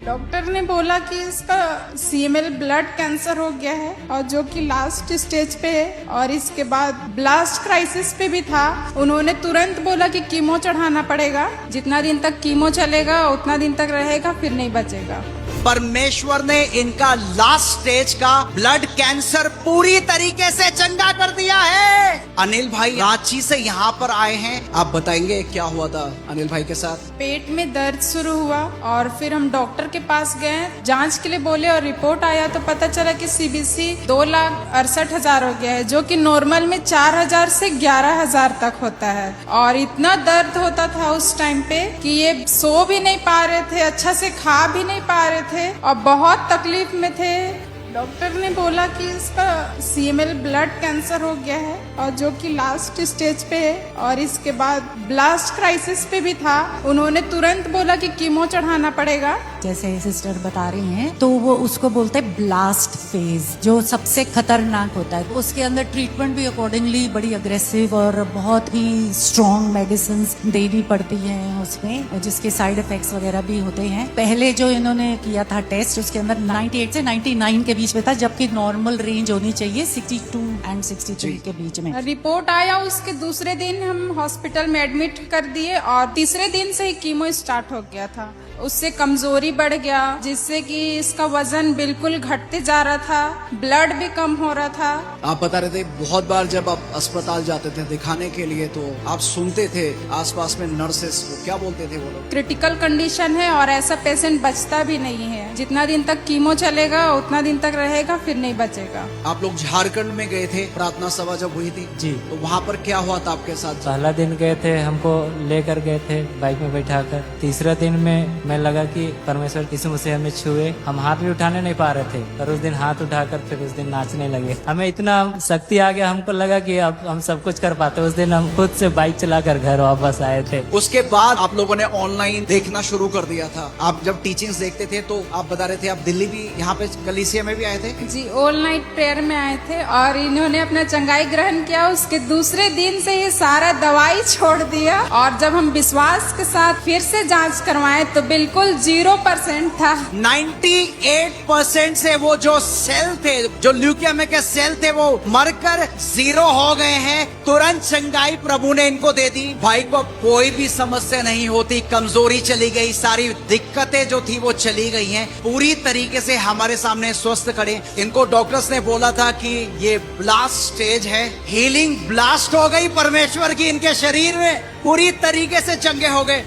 Doctor ने बोला कि इसका CML ब्लड कैंसर हो गया है और जो कि लास्ट स्टेज पे है और इसके बाद ब्लास्ट क्राइसिस पे भी था। उन्होंने तुरंत बोला कि कीमो चढ़ाना पड़ेगा, जितना दिन तक कीमो चलेगा उतना दिन तक रहेगा, फिर नहीं बचेगा। परमेश्वर ने इनका लास्ट स्टेज का ब्लड कैंसर पूरी तरीके से चंगा कर दिया है। अनिल भाई रांची से यहाँ पर आए हैं, आप बताएंगे क्या हुआ था अनिल भाई के साथ? पेट में दर्द शुरू हुआ और फिर हम डॉक्टर के पास गए, जांच के लिए बोले और रिपोर्ट आया तो पता चला कि CBC 2,68,000 हो गया है, जो कि नॉर्मल में 4,000 से 11,000 तक होता है। और इतना दर्द होता था उस टाइम पे कि ये सो भी नहीं पा रहे थे, अच्छा से खा भी नहीं पा रहे थे और बहुत तकलीफ में थे। डॉक्टर ने बोला कि इसका CML ब्लड कैंसर हो गया है और जो कि लास्ट स्टेज पे है और इसके बाद ब्लास्ट क्राइसिस पे भी था। उन्होंने तुरंत बोला कि कीमो चढ़ाना पड़ेगा। जैसे सिस्टर बता रही हैं तो वो उसको बोलते हैं ब्लास्ट फेज, जो सबसे खतरनाक होता है। उसके अंदर ट्रीटमेंट भी अकॉर्डिंगली बड़ी अग्रेसिव और बहुत ही स्ट्रॉन्ग मेडिसिन देनी पड़ती हैं उसमें, जिसके साइड इफेक्ट्स वगैरह भी होते हैं। पहले जो इन्होंने किया था टेस्ट, उसके अंदर 98 से 99 के बीच में था, जबकि नॉर्मल रेंज होनी चाहिए 62 एंड 63 के बीच में। रिपोर्ट आया, उसके दूसरे दिन हम हॉस्पिटल में एडमिट कर दिए और तीसरे दिन से ही कीमो स्टार्ट हो गया था। उससे कमजोरी बढ़ गया, जिससे कि इसका वजन बिल्कुल घटते जा रहा था, ब्लड भी कम हो रहा था। आप बता रहे थे बहुत बार जब आप अस्पताल जाते थे दिखाने के लिए तो आप सुनते थे आसपास में नर्सेस को क्या बोलते थे वो लोग? क्रिटिकल कंडीशन है और ऐसा पेशेंट बचता भी नहीं है, जितना दिन तक कीमो चलेगा उतना दिन तक रहेगा, फिर नहीं बचेगा। आप लोग झारखंड में गए थे, प्रार्थना सभा जब हुई थी जी, तो वहाँ पर क्या हुआ था आपके साथ? पहला दिन गए थे, हमको लेकर गए थे बाइक में बैठाकर। तीसरा दिन में मैं लगा कि परमेश्वर यीशु मसीह हमें छुए। हम हाथ भी उठाने नहीं पा रहे थे, पर उस दिन हाथ उठाकर फिर उस दिन नाचने लगे। हमें इतना शक्ति आ गया, हमको लगा कि अब हम सब कुछ कर पाते। उस दिन हम खुद से बाइक चलाकर घर वापस आए थे। उसके बाद आप लोगों ने ऑनलाइन देखना शुरू कर दिया था। आप जब टीचिंग्स देखते थे तो आप बता रहे थे आप दिल्ली भी यहाँ पे कलीसिया में भी आए थे? जी, ऑल नाइट प्रेयर में आए थे और इन्होंने अपना चंगाई ग्रहण किया। उसके दूसरे दिन से ही सारा दवाई छोड़ दिया और जब हम विश्वास के साथ फिर से जांच करवाए तो बिल्कुल 0% था। 98% से वो जो सेल थे, जो ल्यूकेमिया के सेल थे, वो मरकर 0 हो गए हैं। तुरंत चंगाई प्रभु ने इनको दे दी। भाई को कोई भी समस्या नहीं होती, कमजोरी चली गई, सारी दिक्कतें जो थी वो चली गई हैं, पूरी तरीके से हमारे सामने स्वस्थ खड़े। इनको डॉक्टर्स ने बोला था कि ये ब्लास्ट स्टेज है, हीलिंग ब्लास्ट हो गई परमेश्वर की, इनके शरीर में पूरी तरीके से चंगे हो गए।